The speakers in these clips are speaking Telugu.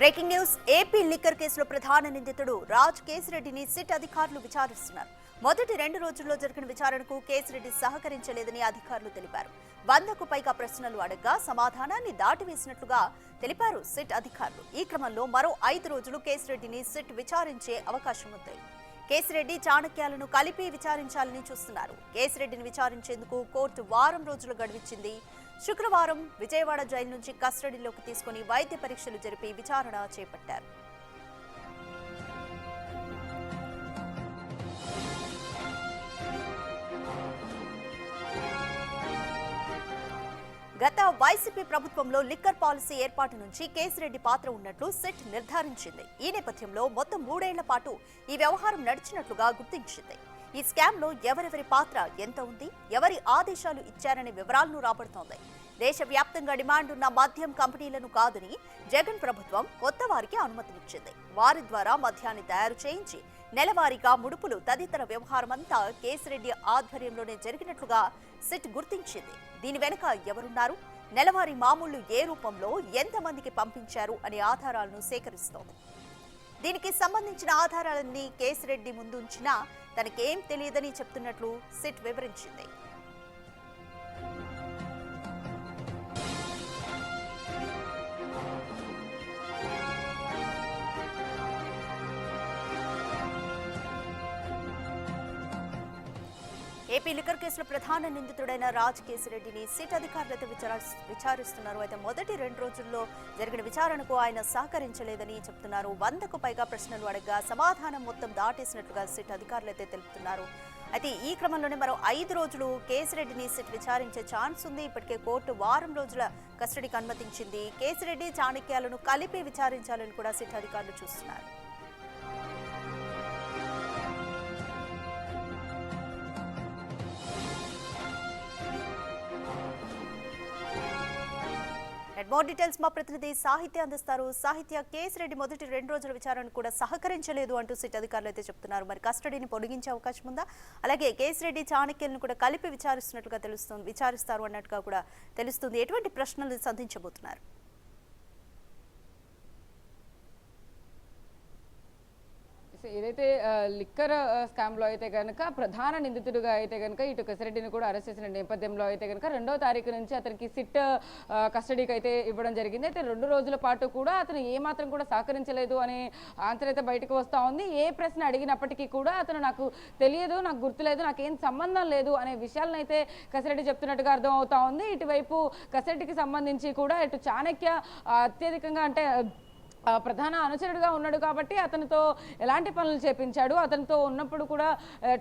బ్రేకింగ్ న్యూస్ ఏపీ లిక్కర్ కేసులో ప్రధాన నిందితుడు రాజ్ కేసిరెడ్డిని సిట్ అధికారులు విచారిస్తున్నారు. మొదటి 2 రోజుల్లో జరిగిన విచారణకు కేసిరెడ్డి సహకరించలేదని అధికారులు తెలిపారు. 100కు పైగా ప్రశ్నలు అడగ్గా సమాధానాన్ని దాటివేసినట్లుగా తెలిపారు సిట్ అధికారులు. ఈ క్రమంలో మరో 5 రోజులు కేసిరెడ్డిని సిట్ విచారించే అవకాశం ఉంది. కేసిరెడ్డి చాణక్యాలను కలిపి విచారించాలని చూస్తున్నారు. కేసిరెడ్డిని విచారించేందుకు కోర్టు వారం రోజులు గడువిచ్చింది. శుక్రవారం విజయవాడ జైలు నుంచి కస్టడీలోకి తీసుకుని వైద్య పరీక్షలు జరిపి విచారణ చేపట్టారు. గత వైసీపీ ప్రభుత్వంలో లిక్కర్ పాలసీ ఏర్పాటు నుంచి కేసిరెడ్డి పాత్ర ఉన్నట్లు సిట్ నిర్ధారించింది. ఈ నేపథ్యంలో మొత్తం 3 ఏళ్ల పాటు ఈ వ్యవహారం నడిచినట్లుగా గుర్తించింది. ఈ స్కామ్ లో ఎవరెవరి పాత్ర ఎంత ఉంది, ఎవరి ఆదేశాలు ఇచ్చారనే వివరాలను రాబడుతోంది. దేశవ్యాప్తంగా డిమాండ్ ఉన్న మద్యం కంపెనీలను కాదని జగన్ ప్రభుత్వం కొత్త వారికి అనుమతినిచ్చింది. వారి ద్వారా మద్యాన్ని తయారు చేయించి నెలవారీగా ముడుపులు తదితర వ్యవహారమంతా కేసిరెడ్డి ఆధ్వర్యంలోనే జరిగినట్లుగా సిట్ గుర్తించింది. దీని వెనుక ఎవరున్నారు, నెలవారీ మామూళ్లు ఏ రూపంలో ఎంతమందికి పంపించారు అనే ఆధారాలను సేకరిస్తోంది. దీనికి సంబంధించిన ఆధారాలన్నీ కేసిరెడ్డి ముందుంచినా తనకేం తెలియదని చెప్తున్నట్లు సిట్ వివరించింది. ఏపీ లిక్కర్ కేసులో ప్రధాన నిందితుడైన రాజ్ కేసిరెడ్డిని సిట్ అధికారులతో విచారిస్తున్నారు. అయితే మొదటి 2 రోజుల్లో జరిగిన విచారణకు ఆయన సహకరించలేదని చెప్తున్నారు. 100కు పైగా ప్రశ్నలు అడగ్గా సమాధానం మొత్తం దాటేసినట్లుగా సిట్ అధికారులైతే తెలుపుతున్నారు. అయితే ఈ క్రమంలోనే మరో 5 రోజులు కేసిరెడ్డిని సిట్ విచారించే ఛాన్స్ ఉంది. ఇప్పటికే కోర్టు వారం రోజుల కస్టడీకి అనుమతించింది. కేసిరెడ్డి చాణక్యాలను కలిపి విచారించాలని కూడా సిట్ అధికారులు చూస్తున్నారు. మోర్ డీటెయిల్స్ మా ప్రతినిధి సాహిత్య అందిస్తారు. సాహిత్య, కేసిరెడ్డి మొదటి 2 రోజుల విచారణకు కూడా సహకరించలేదు అంటూ సిట్ అధికారులు అయితే చెప్తున్నారు. మరి కస్టడీని పొడిగించే అవకాశం ఉందా? అలాగే కేసిరెడ్డి చాణక్యలను కూడా కలిపి విచారిస్తారు అన్నట్టుగా కూడా తెలుస్తుంది. ఎటువంటి ప్రశ్నలు సంధించబోతున్నారు? ఏదైతే లిక్కర్ స్కామ్లో అయితే కనుక ప్రధాన నిందితుడిగా అయితే కనుక ఇటు కేసిరెడ్డిని కూడా అరెస్ట్ చేసిన నేపథ్యంలో అయితే కనుక 2వ తారీఖు నుంచి అతనికి సిట్ కస్టడీకి అయితే ఇవ్వడం జరిగింది. అయితే 2 రోజుల పాటు కూడా అతను ఏమాత్రం కూడా సహకరించలేదు అనే ఆన్సర్ అయితే బయటకు వస్తూ ఉంది. ఏ ప్రశ్న అడిగినప్పటికీ కూడా అతను నాకు తెలియదు, నాకు గుర్తులేదు, నాకేం సంబంధం లేదు అనే విషయాలను అయితే కేసిరెడ్డి చెప్తున్నట్టుగా అర్థం అవుతా ఉంది. ఇటువైపు కేసిరెడ్డికి సంబంధించి కూడా ఇటు చాణక్య అత్యధికంగా అంటే ప్రధాన అనుచరుడుగా ఉన్నాడు కాబట్టి అతనితో ఎలాంటి పనులు చేపించాడు, అతనితో ఉన్నప్పుడు కూడా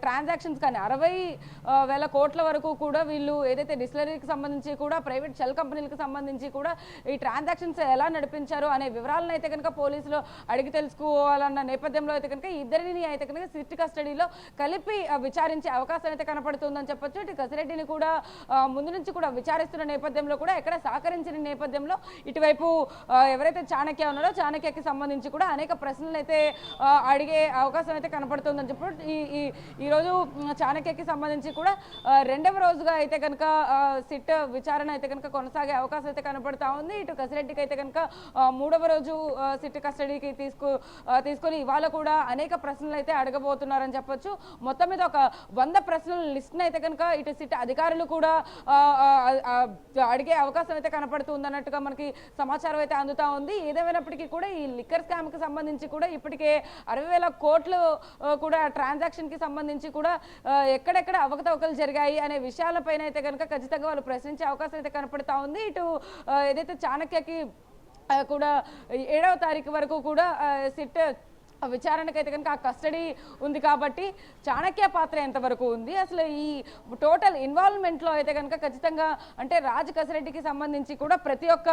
ట్రాన్సాక్షన్స్ కానీ 60,000 కోట్ల వరకు కూడా వీళ్ళు ఏదైతే డిస్టిలరీకి సంబంధించి కూడా ప్రైవేట్ షెల్ కంపెనీలకు సంబంధించి కూడా ఈ ట్రాన్సాక్షన్స్ ఎలా నడిపించారు అనే వివరాలను అయితే కనుక పోలీసులు అడిగి తెలుసుకోవాలన్న నేపథ్యంలో అయితే కనుక ఇద్దరిని అయితే కనుక సిట్ కస్టడీలో కలిపి విచారించే అవకాశం అయితే కనపడుతుందని చెప్పొచ్చు. ఇటు కేసిరెడ్డిని కూడా ముందు నుంచి కూడా విచారిస్తున్న నేపథ్యంలో కూడా ఎక్కడ సహకరించిన నేపథ్యంలో ఇటువైపు ఎవరైతే చాణక్య ఉన్నారో చాణక్యకి సంబంధించి కూడా అనేక ప్రశ్నలు అయితే అడిగే అవకాశం అయితే కనపడుతుందని చెప్పి ఈరోజు చాణక్యకి సంబంధించి కూడా 2వ రోజుగా అయితే కనుక సిట్ విచారణ అయితే కనుక కొనసాగే అవకాశం అయితే కనపడతా ఉంది. ఇటు కేసిరెడ్డికి అయితే కనుక 3వ రోజు సిట్ కస్టడీకి తీసుకొని ఇవాళ కూడా అనేక ప్రశ్నలు అయితే అడగబోతున్నారని చెప్పొచ్చు. మొత్తం మీద ఒక 100 ప్రశ్నల లిస్ట్ని అయితే కనుక ఇటు సిట్ అధికారులు కూడా అడిగే అవకాశం అయితే కనపడుతుంది అన్నట్టుగా మనకి సమాచారం అయితే అందుతా ఉంది. ఏదేమైనప్పటికీ కూడా ఈ లిక్కర్ స్కామ్ కి సంబంధించి కూడా ఇప్పటికే 60,000 కోట్లు కూడా ట్రాన్సాక్షన్ కి సంబంధించి కూడా ఎక్కడెక్కడ అవకతవకలు జరిగాయి అనే విషయాలపైన అయితే కనుక ఖచ్చితంగా వాళ్ళు ప్రశ్నించే అవకాశం అయితే కనపడతా ఉంది. ఇటు ఏదైతే చాణక్యకి కూడా 7వ తారీఖు వరకు కూడా సిట్ విచారణకైతే కనుక ఆ కస్టడీ ఉంది కాబట్టి చాణక్య పాత్ర ఎంతవరకు ఉంది, అసలు ఈ టోటల్ ఇన్వాల్వ్మెంట్లో అయితే కనుక ఖచ్చితంగా అంటే రాజ్ కేసిరెడ్డికి సంబంధించి కూడా ప్రతి ఒక్క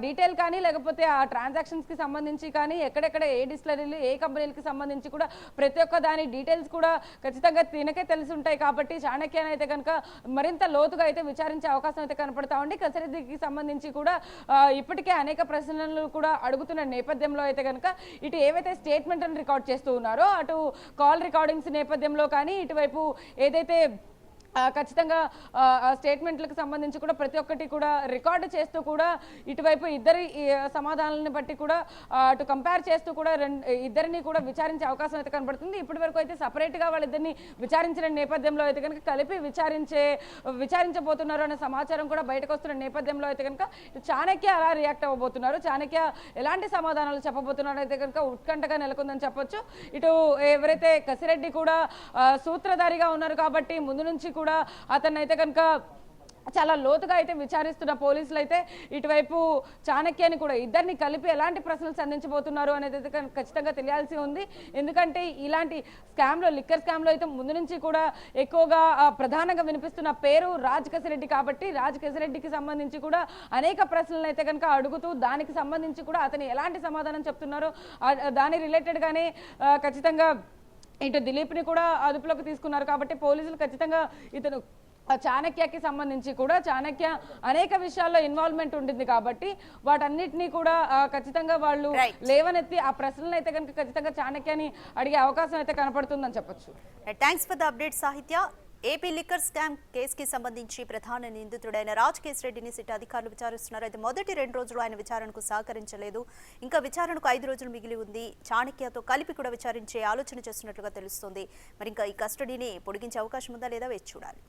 డీటెయిల్ కానీ లేకపోతే ఆ ట్రాన్సాక్షన్స్కి సంబంధించి కానీ ఎక్కడెక్కడ ఏ డిస్టిలరీలు ఏ కంపెనీలకి సంబంధించి కూడా ప్రతి ఒక్క దాని డీటెయిల్స్ కూడా ఖచ్చితంగా తినకే తెలిసి ఉంటాయి. కాబట్టి చాణక్యని అయితే కనుక మరింత లోతుగా అయితే విచారించే అవకాశం అయితే కనపడతా ఉంది. కేసిరెడ్డికి సంబంధించి కూడా ఇప్పటికే అనేక ప్రశ్నలు కూడా అడుగుతున్న నేపథ్యంలో అయితే కనుక ఇటు ఏవైతే స్టేట్మెంట్ రికార్డ్ చేస్తూ ఉన్నారో అటు కాల్ రికార్డింగ్స్ నేపథ్యంలో కానీ ఇటువైపు ఏదైతే ఖచ్చితంగా స్టేట్మెంట్లకు సంబంధించి కూడా ప్రతి ఒక్కటి కూడా రికార్డు చేస్తూ కూడా ఇటువైపు ఇద్దరి సమాధానాలను బట్టి కూడా అటు కంపేర్ చేస్తూ కూడా ఇద్దరిని కూడా విచారించే అవకాశం అయితే కనబడుతుంది. ఇప్పటి వరకు అయితే సపరేట్గా వాళ్ళిద్దరిని విచారించిన నేపథ్యంలో అయితే కనుక కలిపి విచారించబోతున్నారు అనే సమాచారం కూడా బయటకు వస్తున్న నేపథ్యంలో అయితే కనుక చాణక్య అలా రియాక్ట్ అవ్వబోతున్నారు, చాణక్య ఎలాంటి సమాధానాలు చెప్పబోతున్నారు అయితే కనుక ఉత్కంఠగా నెలకొందని చెప్పొచ్చు. ఇటు ఎవరైతే కసిరెడ్డి కూడా సూత్రధారిగా ఉన్నారు కాబట్టి ముందు నుంచి కూడా అతన్ని అయితే కనుక చాలా లోతుగా అయితే విచారిస్తున్న పోలీసులు అయితే ఇటువైపు చాణక్యాన్ని కూడా ఇద్దరిని కలిపి ఎలాంటి ప్రశ్నలు సంధించబోతున్నారు అనేది అయితే ఖచ్చితంగా తెలియాల్సి ఉంది. ఎందుకంటే ఇలాంటి స్కామ్లో లిక్కర్ స్కామ్లో అయితే ముందు నుంచి కూడా ఎక్కువగా ప్రధానంగా వినిపిస్తున్న పేరు రాజ్ కసిరెడ్డి కాబట్టి రాజ్ కసిరెడ్డికి సంబంధించి కూడా అనేక ప్రశ్నలు అయితే కనుక అడుగుతూ దానికి సంబంధించి కూడా అతను ఎలాంటి సమాధానం చెప్తున్నారో దాని రిలేటెడ్గానే ఖచ్చితంగా ఇటు దిలీప్ని కూడా అదుపులోకి తీసుకున్నారు కాబట్టి పోలీసులు ఖచ్చితంగా ఇతను చాణక్యకి సంబంధించి కూడా చాణక్య అనేక విషయాల్లో ఇన్వాల్వ్మెంట్ ఉంటుంది కాబట్టి వాటన్నిటినీ కూడా ఖచ్చితంగా వాళ్ళు లేవనెత్తి ఆ ప్రశ్నలను అయితే కనుక ఖచ్చితంగా చాణక్యాన్ని అడిగే అవకాశం అయితే కనపడుతుందని చెప్పొచ్చు. థ్యాంక్స్ ఫర్ ద అప్డేట్ సాహిత్య. ఏపీ లిక్కర్ స్కామ్ కేసుకి సంబంధించి ప్రధాన నిందితుడైన రాజ్ కేశిరెడ్డిని సిట్ అధికారులు విచారిస్తున్నారు. అయితే మొదటి 2 రోజులు ఆయన విచారణకు సహకరించలేదు. ఇంకా విచారణకు 5 రోజులు మిగిలి ఉంది. చాణక్యతో కలిపి కూడా విచారించే ఆలోచన చేస్తున్నట్లుగా తెలుస్తోంది. మరి ఇంకా ఈ కస్టడీని పొడిగించే అవకాశం ఉందా లేదా వేచి చూడాలి.